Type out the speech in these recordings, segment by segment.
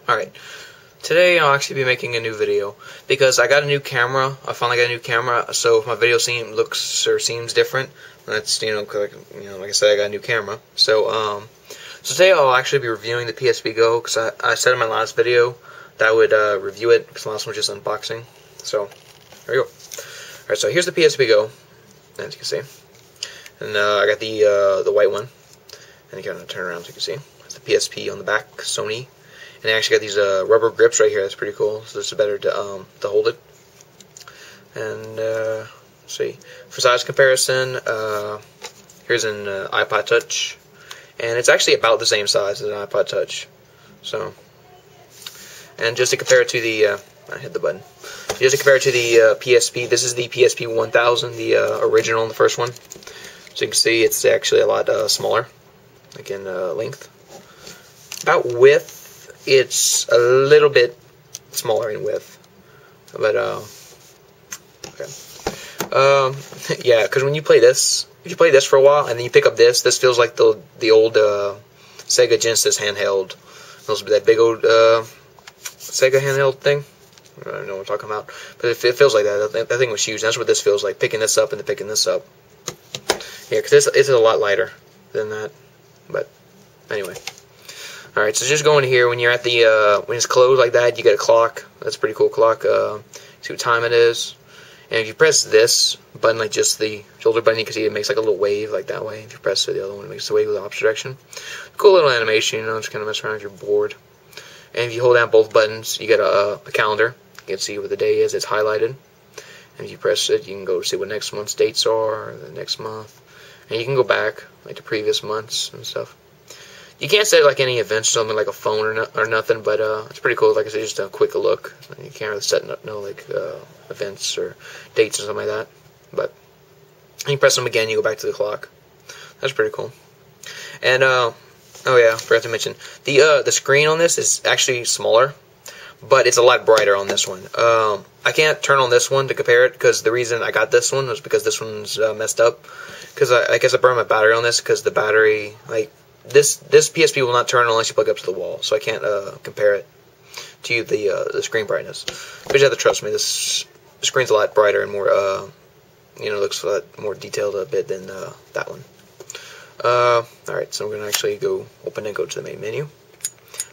Alright, today I'll actually be making a new video because I got a new camera. I finally got a new camera, so if my video seems different, that's like I said, I got a new camera. So today I'll actually be reviewing the PSP GO because I said in my last video that I would review it because the last one was just unboxing. So there we go. Alright, so here's the PSP GO, as you can see, and I got the white one, and you kind of turn around so you can see. It's the PSP on the back, Sony. And I actually got these rubber grips right here. That's pretty cool. So it's better to hold it. And let's see, for size comparison, here's an iPod Touch, and it's actually about the same size as an iPod Touch. So, and just to compare it to the, I hit the button. Just to compare it to the PSP, this is the PSP 1000, the original, the first one. So you can see it's actually a lot smaller, like in length. About width, it's a little bit smaller in width, but okay. Yeah, because when you play this, if you play this for a while and then you pick up this feels like the old Sega Genesis handheld. That big old Sega handheld thing. I don't know what I'm talking about, but it feels like that. That thing was huge. That's what this feels like, picking this up and then picking this up. Yeah, because it's a lot lighter than that. But anyway. Alright, so just going here, when you're at the, when it's closed like that, you get a clock. That's a pretty cool clock. See what time it is. And if you press this button, like just the shoulder button, you can see it makes like a little wave, like that way. If you press the other one, it makes the wave the opposite direction. Cool little animation, just kind of mess around if you're bored. And if you hold down both buttons, you get a calendar. You can see what the day is, it's highlighted. And if you press it, you can go see what next month's dates are, or the next month. And you can go back, like the previous months and stuff. You can't set like any events or something like a phone or nothing, but it's pretty cool. Like I said, just a quick look. You can't really set no like events or dates or something like that. But you press them again, you go back to the clock. That's pretty cool. And oh yeah, forgot to mention the screen on this is actually smaller, but it's a lot brighter on this one. I can't turn on this one to compare it because the reason I got this one was because this one's messed up. Because I guess I burned my battery on this because the battery This PSP will not turn unless you plug it up to the wall, so I can't compare it to the screen brightness. But you have to trust me. This screen's a lot brighter and more, looks a lot more detailed a bit than that one. Alright, so we're gonna actually go open and go to the main menu.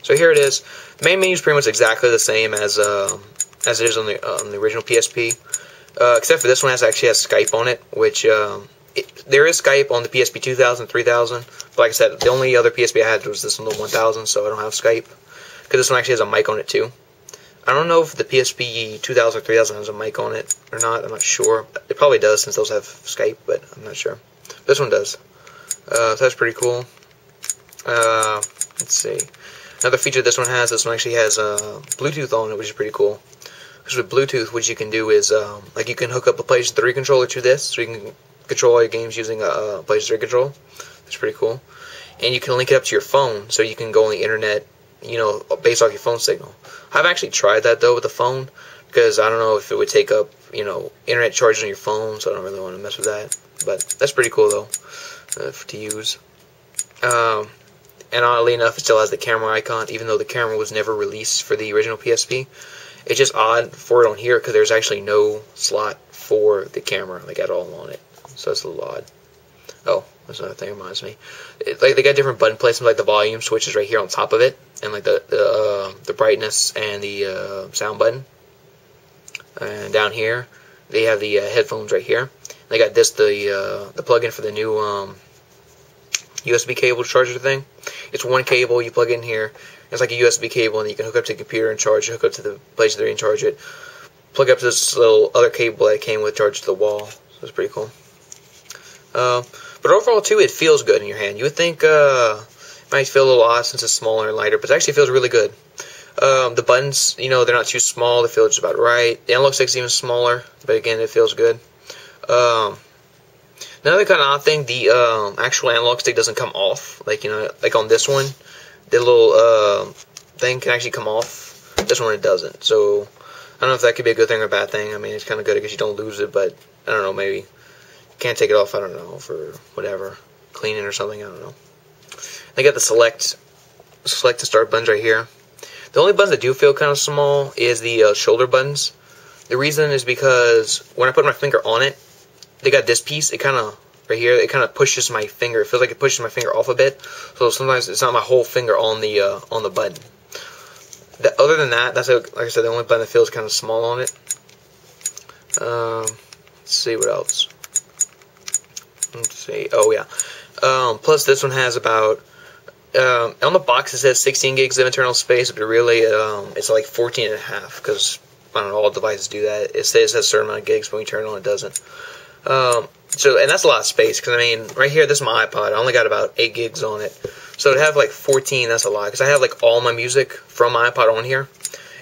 So here it is. The main menu is pretty much exactly the same as it is on the original PSP, except for this one actually has Skype on it, which there is Skype on the PSP 2000, 3000, but like I said, the only other PSP I had was this one, the 1000, so I don't have Skype, because this one actually has a mic on it too. I don't know if the PSP 2000 or 3000 has a mic on it or not, I'm not sure. It probably does since those have Skype, but I'm not sure. This one does. So that's pretty cool. Let's see. Another feature this one actually has Bluetooth on it, which is pretty cool. Because with Bluetooth, what you can do is, like you can hook up a PlayStation 3 controller to this, so you can control all your games using a PlayStation 3 control. That's pretty cool. And you can link it up to your phone, so you can go on the internet, based off your phone signal. I've actually tried that though with the phone, because I don't know if it would take up, internet charges on your phone, so I don't really want to mess with that. But that's pretty cool though, to use. And oddly enough, it still has the camera icon, even though the camera was never released for the original PSP. It's just odd for it on here, because there's actually no slot for the camera, like at all on it. So that's a little odd. Oh, that's another thing that reminds me. Like they got different button placements, like the volume switch is right here on top of it, and like the brightness and the sound button. And down here, they have the headphones right here. They got the plug-in for the new USB cable charger thing. It's one cable. You plug in here. It's like a USB cable, and you can hook up to the computer and charge it. Hook up to the PlayStation 3 and charge it. Plug up to this little other cable that came with, charge to the wall. So it's pretty cool. But overall, too, it feels good in your hand. You would think it might feel a little odd since it's smaller and lighter, but it actually feels really good. The buttons, they're not too small. They feel just about right. The analog stick's even smaller, but again, it feels good. Another kind of odd thing, the actual analog stick doesn't come off. Like on this one, the little thing can actually come off. This one, it doesn't. So I don't know if that could be a good thing or a bad thing. I mean, it's kind of good because you don't lose it, but I don't know, maybe. Can't take it off, I don't know, for whatever, cleaning or something, I don't know. They got the select and start buttons right here. The only buttons that do feel kind of small is the shoulder buttons. The reason is because when I put my finger on it, they got this piece. It kind of right here. It kind of pushes my finger. It feels like it pushes my finger off a bit. So sometimes it's not my whole finger on the button. Other than that, that's like I said, the only button that feels kind of small on it. Let's see what else. Let's see. Oh yeah. Plus this one has about on the box it says 16 gigs of internal space, but really it's like 14 and a half because I don't know, all devices do that. It says it has a certain amount of gigs, but when you turn it on, it doesn't. And that's a lot of space because I mean, right here, this is my iPod. I only got about 8 gigs on it. So to have like 14, that's a lot because I have like all my music from my iPod on here,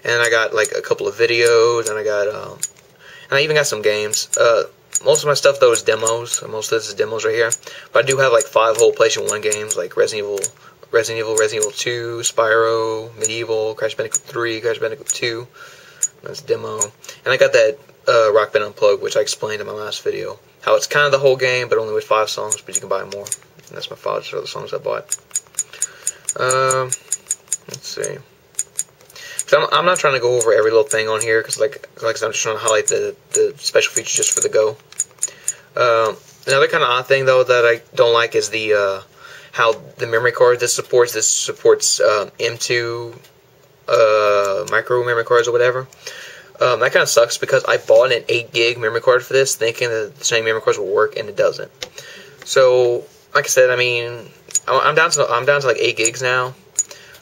and I got like a couple of videos, and I got and I even got some games. Most of my stuff though is demos. Most of this is demos right here. But I do have like 5 whole PlayStation 1 games like Resident Evil 2, Spyro, Medieval, Crash Bandicoot 3, Crash Bandicoot 2. That's a demo. And I got that Rock Band Unplugged, which I explained in my last video. How it's kind of the whole game, but only with 5 songs, but you can buy more. And that's my 5 other songs I bought. Let's see. So I'm not trying to go over every little thing on here, because like I said, I'm just trying to highlight the special features just for the Go. Another kind of odd thing, though, that I don't like is the how the memory card this supports. This supports M2 micro memory cards or whatever. That kind of sucks because I bought an 8 gig memory card for this, thinking that the same memory cards will work, and it doesn't. So, like I said, I mean, I'm down to like 8 gigs now.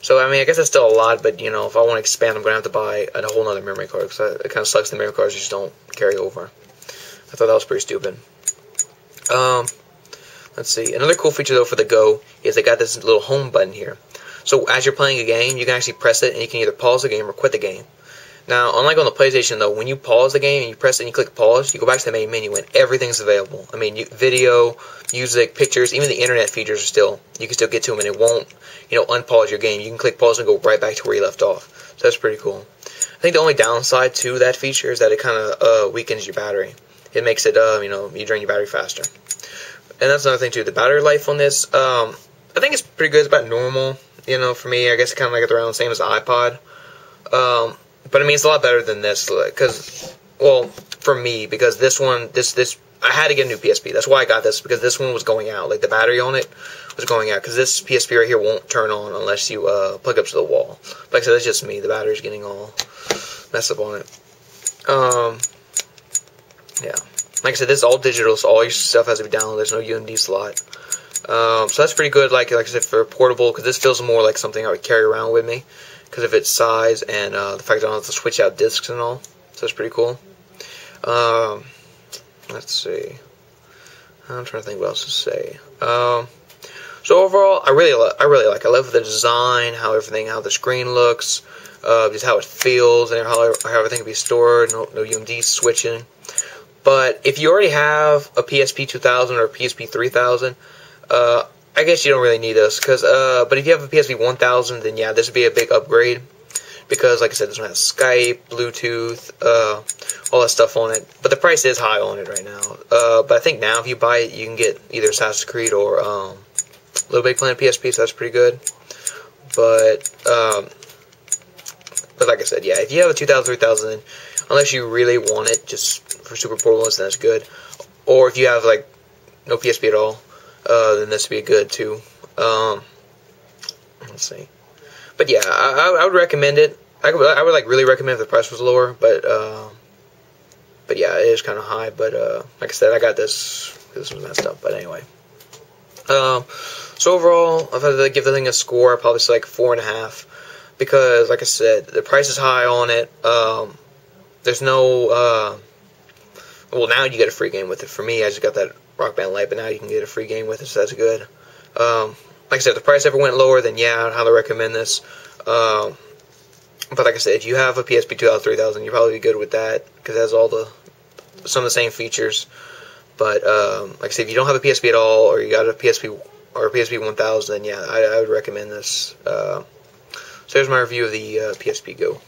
So, I mean, I guess that's still a lot, but, you know, if I want to expand, I'm going to have to buy a whole other memory card, because it kind of sucks the memory cards just don't carry over. I thought that was pretty stupid. Let's see. Another cool feature, though, for the Go is they got this little home button here. So, as you're playing a game, you can actually press it, and you can either pause the game or quit the game. Now, unlike on the PlayStation, though, when you pause the game and you press it and you click pause, you go back to the main menu and everything's available. I mean, video, music, pictures, even the internet features are still, you can still get to them and it won't, you know, unpause your game. You can click pause and go right back to where you left off. So that's pretty cool. I think the only downside to that feature is that it kind of weakens your battery. It makes it, you know, you drain your battery faster. And that's another thing, too. The battery life on this, I think it's pretty good. It's about normal, you know, for me. I guess it's kind of like around the same as the iPod. But I mean, it's a lot better than this, because, well, for me, because this one, I had to get a new PSP. That's why I got this, because this one was going out. Like, the battery on it was going out, because this PSP right here won't turn on unless you plug up to the wall. But like I said, that's just me. The battery's getting all messed up on it. Yeah. Like I said, this is all digital, so all your stuff has to be downloaded. There's no UMD slot. So that's pretty good, like I said, for portable, because this feels more like something I would carry around with me, because of its size and the fact that I don't have to switch out discs and all. So that's pretty cool. Let's see. I'm trying to think what else to say. So overall, I really like it. I love the design, how the screen looks, just how it feels, and how everything can be stored. No UMD switching. But if you already have a PSP 2000 or a PSP 3000, I guess you don't really need this, but if you have a PSP 1000, then yeah, this would be a big upgrade, because like I said, this one has Skype, Bluetooth, all that stuff on it, but the price is high on it right now. But I think now if you buy it, you can get either Assassin's Creed or Little Big Planet PSP, so that's pretty good. But like I said, yeah, if you have a 2000, 3000, unless you really want it just for super portable, then that's good. Or if you have like no PSP at all, then this would be good too. Let's see. But yeah, I would recommend it. I would like really recommend if the price was lower, but yeah, it is kind of high. But like I said, I got this. This was messed up, but anyway. So overall, if I had to give the thing a score, I'd probably say like 4.5, because like I said, the price is high on it. There's no well, now you get a free game with it. For me, I just got that Rock Band Lite, but now you can get a free game with it, so that's good. Like I said, if the price ever went lower, then yeah, I'd highly recommend this. But like I said, if you have a PSP 2000, 3000, you'll probably be good with that, because it has some of the same features. But like I said, if you don't have a PSP at all, or you got a PSP or a PSP 1000, then yeah, I would recommend this. So here's my review of the PSP Go.